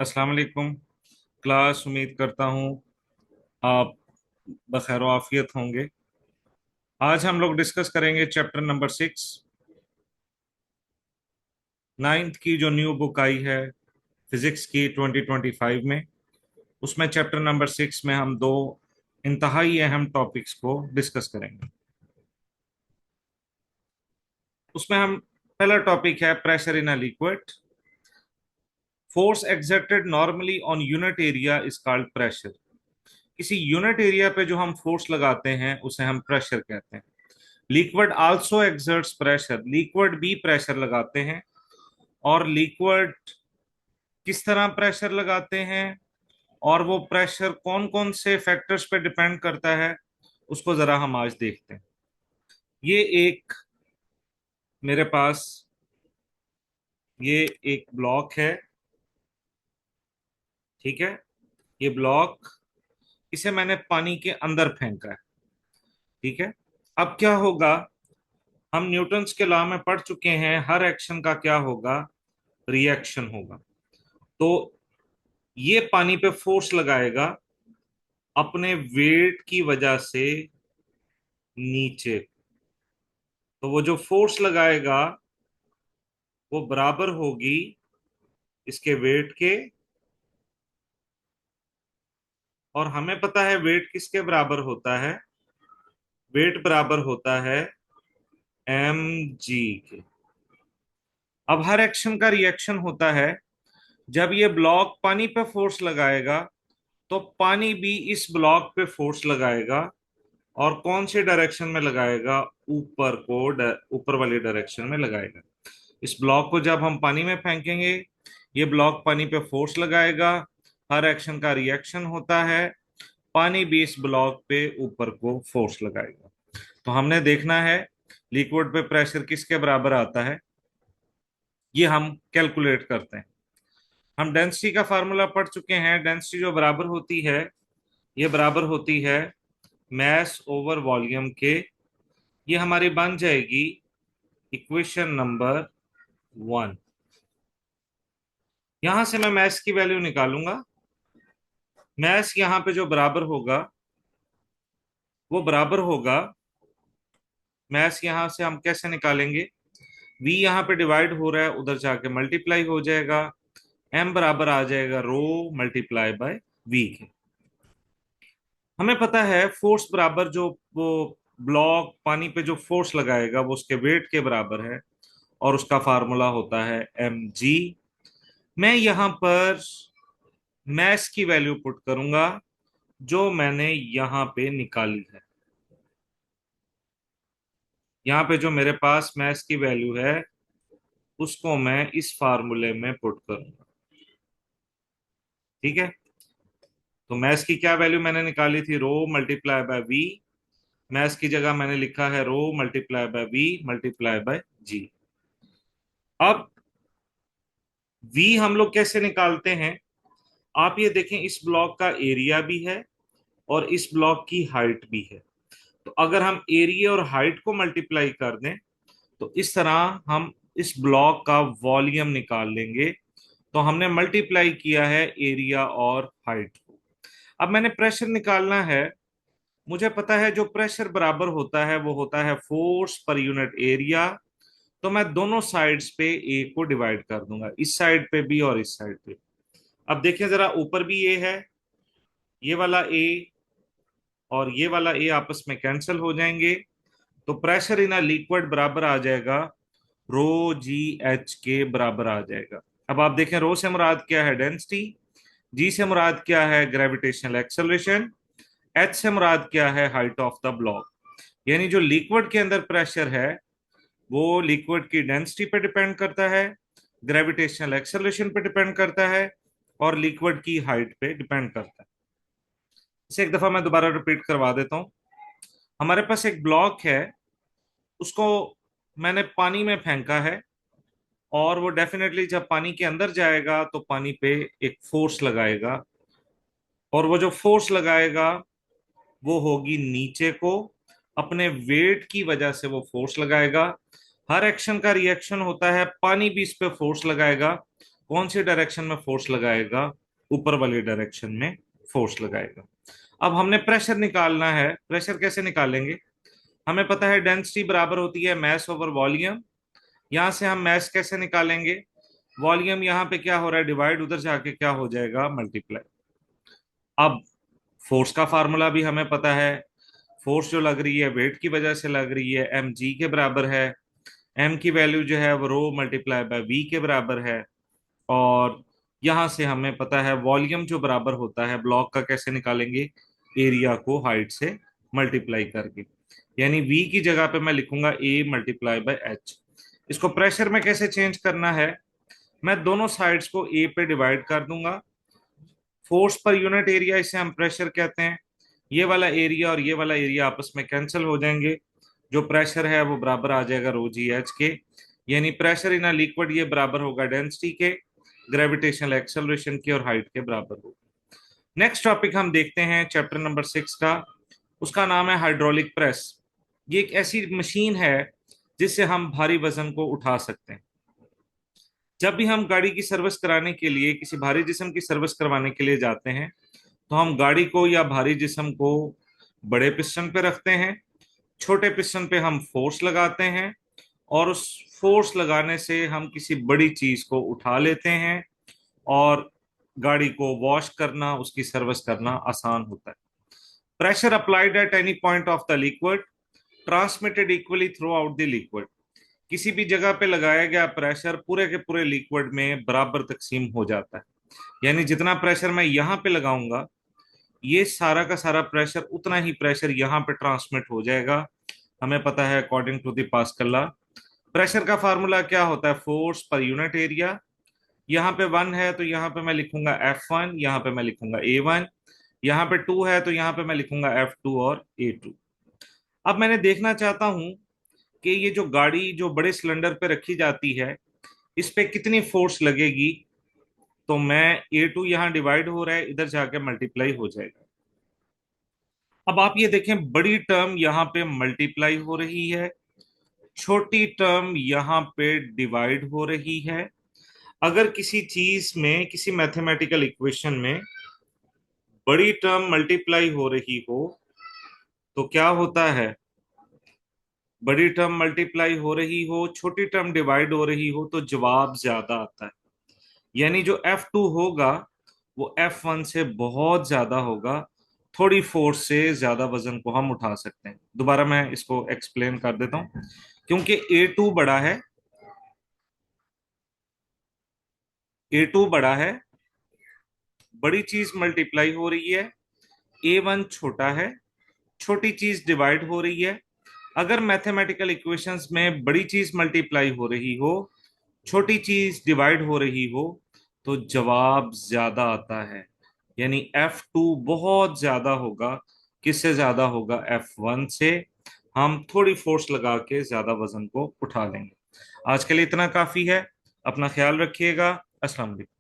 अस्सलाम वालेकुम क्लास। उम्मीद करता हूँ आप बखैर आफियत होंगे। आज हम लोग डिस्कस करेंगे चैप्टर नंबर 6, नाइन्थ की जो न्यू बुक आई है फिजिक्स की 2025 में। उसमें चैप्टर नंबर 6 में हम दो इंतहाई अहम टॉपिक्स को डिस्कस करेंगे। उसमें हम पहला टॉपिक है pressure in a liquid. Force exerted normally on unit area is called pressure. किसी यूनिट एरिया पे जो हम फोर्स लगाते हैं उसे हम प्रेशर कहते हैं। Liquid also exerts pressure, liquid भी प्रेशर लगाते हैं। और लिक्विड किस तरह प्रेशर लगाते हैं और वो प्रेशर कौन कौन से फैक्टर्स पे डिपेंड करता है, उसको जरा हम आज देखते हैं। ये एक मेरे पास ये एक ब्लॉक है, ठीक है। ये ब्लॉक, इसे मैंने पानी के अंदर फेंका है, ठीक है। अब क्या होगा, हम न्यूटन्स के लॉ में पढ़ चुके हैं, हर एक्शन का क्या होगा, रिएक्शन होगा। तो ये पानी पे फोर्स लगाएगा अपने वेट की वजह से नीचे। तो वो जो फोर्स लगाएगा वो बराबर होगी इसके वेट के। और हमें पता है वेट किसके बराबर होता है, वेट बराबर होता है एम जी के। अब हर एक्शन का रिएक्शन होता है। जब ये ब्लॉक पानी पे फोर्स लगाएगा तो पानी भी इस ब्लॉक पे फोर्स लगाएगा। और कौन से डायरेक्शन में लगाएगा, ऊपर को, ऊपर वाली डायरेक्शन में लगाएगा। इस ब्लॉक को जब हम पानी में फेंकेंगे, ये ब्लॉक पानी पे फोर्स लगाएगा, हर एक्शन का रिएक्शन होता है, पानी भी इस ब्लॉक पे ऊपर को फोर्स लगाएगा। तो हमने देखना है लिक्विड पे प्रेशर किसके बराबर आता है, ये हम कैलकुलेट करते हैं। हम डेंसिटी का फार्मूला पढ़ चुके हैं। डेंसिटी जो बराबर होती है, ये बराबर होती है मैस ओवर वॉल्यूम के। ये हमारी बन जाएगी इक्वेशन नंबर 1। यहां से मैं मैस की वैल्यू निकालूंगा। मैस यहां पे जो बराबर होगा वो बराबर होगा, मैस यहां से हम कैसे निकालेंगे, v यहां पे डिवाइड हो रहा है, उधर जाके मल्टीप्लाई हो जाएगा, m बराबर आ जाएगा रो मल्टीप्लाई बाय v के। हमें पता है फोर्स बराबर जो वो ब्लॉक पानी पे जो फोर्स लगाएगा वो उसके वेट के बराबर है, और उसका फार्मूला होता है mg। मैं यहां पर मैस की वैल्यू पुट करूंगा जो मैंने यहां पे निकाली है। यहाँ पे जो मेरे पास मैस की वैल्यू है उसको मैं इस फार्मूले में पुट करूंगा, ठीक है। तो मैस की क्या वैल्यू मैंने निकाली थी, rho multiply by V. Mass की जगह मैंने लिखा है rho multiply by V multiply by g. अब वी हम लोग कैसे निकालते हैं, आप ये देखें, इस ब्लॉक का एरिया भी है और इस ब्लॉक की हाइट भी है। तो अगर हम एरिया और हाइट को मल्टीप्लाई कर दें तो इस तरह हम इस ब्लॉक का वॉल्यूम निकाल लेंगे। तो हमने मल्टीप्लाई किया है एरिया और हाइट को। अब मैंने प्रेशर निकालना है। मुझे पता है जो प्रेशर बराबर होता है वो होता है फोर्स पर यूनिट एरिया। तो मैं दोनों साइड्स पे ए को डिवाइड कर दूंगा, इस साइड पे भी और इस साइड पे। अब देखें जरा, ऊपर भी ए है, ये वाला ए और ये वाला ए आपस में कैंसिल हो जाएंगे। तो प्रेशर इन अ लिक्विड बराबर आ जाएगा रो जी एच के बराबर आ जाएगा। अब आप देखें, रो से मुराद क्या है, डेंसिटी। जी से मुराद क्या है, ग्रेविटेशनल एक्सेलरेशन। एच से मुराद क्या है, हाइट ऑफ द ब्लॉक। यानी जो लिक्विड के अंदर प्रेशर है वो लिक्विड की डेंसिटी पे डिपेंड करता है, ग्रेविटेशनल एक्सेलरेशन पे डिपेंड करता है, और लिक्विड की हाइट पे डिपेंड करता है। इसे एक दफा मैं दोबारा रिपीट करवा देता हूँ। हमारे पास एक ब्लॉक है, उसको मैंने पानी में फेंका है, और वो डेफिनेटली जब पानी के अंदर जाएगा तो पानी पे एक फोर्स लगाएगा। और वो जो फोर्स लगाएगा वो होगी नीचे को, अपने वेट की वजह से वो फोर्स लगाएगा। हर एक्शन का रिएक्शन होता है, पानी भी इस पे फोर्स लगाएगा। कौन सी डायरेक्शन में फोर्स लगाएगा? ऊपर वाली डायरेक्शन में फोर्स लगाएगा। अब हमने प्रेशर निकालना है। प्रेशर कैसे निकालेंगे? हमें पता है डेंसिटी बराबर होती है मैस ओवर वॉल्यूम। यहां से हम मैस कैसे निकालेंगे? वॉल्यूम यहाँ पे क्या हो रहा है, डिवाइड, उधर जाके क्या हो जाएगा, मल्टीप्लाई। अब फोर्स का फार्मूला भी हमें पता है। फोर्स जो लग रही है वेट की वजह से लग रही है, एम जी के बराबर है। एम की वैल्यू जो है वो रो मल्टीप्लाई बाय वी के बराबर है। और यहां से हमें पता है वॉल्यूम जो बराबर होता है ब्लॉक का, कैसे निकालेंगे? एरिया को हाइट से मल्टीप्लाई करके। यानी वी की जगह पे मैं लिखूंगा ए मल्टीप्लाई बाय एच। इसको प्रेशर में कैसे चेंज करना है? मैं दोनों साइड्स को ए पे डिवाइड कर दूंगा। फोर्स पर यूनिट एरिया, इसे हम प्रेशर कहते हैं। ये वाला एरिया और ये वाला एरिया आपस में कैंसिल हो जाएंगे। जो प्रेशर है वो बराबर आ जाएगा रो जी एच के। यानी प्रेशर इन अ लिक्विड ये बराबर होगा डेंसिटी के, ग्रेविटेशनल एक्सेलरेशन की और हाइट के बराबर होगा। नेक्स्ट टॉपिक हम देखते हैं चैप्टर नंबर 6 का। उसका नाम है हाइड्रोलिक प्रेस। ये एक ऐसी मशीन है जिससे हम भारी वजन को उठा सकते हैं। जब भी हम गाड़ी की सर्विस कराने के लिए, किसी भारी जिस्म की सर्विस करवाने के लिए जाते हैं, तो हम गाड़ी को या भारी जिस्म को बड़े पिस्टन पे रखते हैं। छोटे पिस्टन पे हम फोर्स लगाते हैं और उस फोर्स लगाने से हम किसी बड़ी चीज को उठा लेते हैं और गाड़ी को वॉश करना, उसकी सर्विस करना आसान होता है। Pressure applied at any point of the liquid transmitted equally through out the liquid. किसी भी जगह पे लगाया गया प्रेशर पूरे के पूरे लिक्विड में बराबर तकसीम हो जाता है। यानी जितना प्रेशर मैं यहाँ पे लगाऊंगा, ये सारा का सारा प्रेशर, उतना ही प्रेशर यहाँ पे ट्रांसमिट हो जाएगा। हमें पता है according to the Pascal law. Pressure का फार्मूला क्या होता है? Force per unit area. यहाँ पे 1 है तो यहाँ पे मैं लिखूंगा F1, यहाँ पे मैं लिखूंगा A1। यहाँ पे 2 है तो यहाँ पे मैं लिखूंगा F2 और A2। अब मैंने देखना चाहता हूं कि ये जो गाड़ी जो बड़े सिलेंडर पे रखी जाती है, इस पे कितनी फोर्स लगेगी। तो मैं A2 यहाँ डिवाइड हो रहा है, इधर जाके मल्टीप्लाई हो जाएगा। अब आप ये देखें, बड़ी टर्म यहाँ पे मल्टीप्लाई हो रही है, छोटी टर्म यहाँ पे डिवाइड हो रही है। अगर किसी चीज में, किसी मैथमेटिकल इक्वेशन में बड़ी टर्म मल्टीप्लाई हो रही हो तो क्या होता है? बड़ी टर्म मल्टीप्लाई हो रही हो, छोटी टर्म डिवाइड हो रही हो तो जवाब ज्यादा आता है। यानी जो F2 होगा वो F1 से बहुत ज्यादा होगा। थोड़ी फोर्स से ज्यादा वजन को हम उठा सकते हैं। दोबारा मैं इसको एक्सप्लेन कर देता हूं। क्योंकि A2 बड़ा है, A2 बड़ा है, बड़ी चीज मल्टीप्लाई हो रही है। A1 छोटा है, छोटी चीज डिवाइड हो रही है। अगर मैथमेटिकल इक्वेशंस में बड़ी चीज मल्टीप्लाई हो रही हो, छोटी चीज डिवाइड हो रही हो, तो जवाब ज्यादा आता है। यानी F2 बहुत ज्यादा होगा। किससे ज्यादा होगा? F1 से। हम थोड़ी फोर्स लगा के ज्यादा वजन को उठा लेंगे। आज के लिए इतना काफी है। अपना ख्याल रखिएगा। अस्सलाम वालेकुम।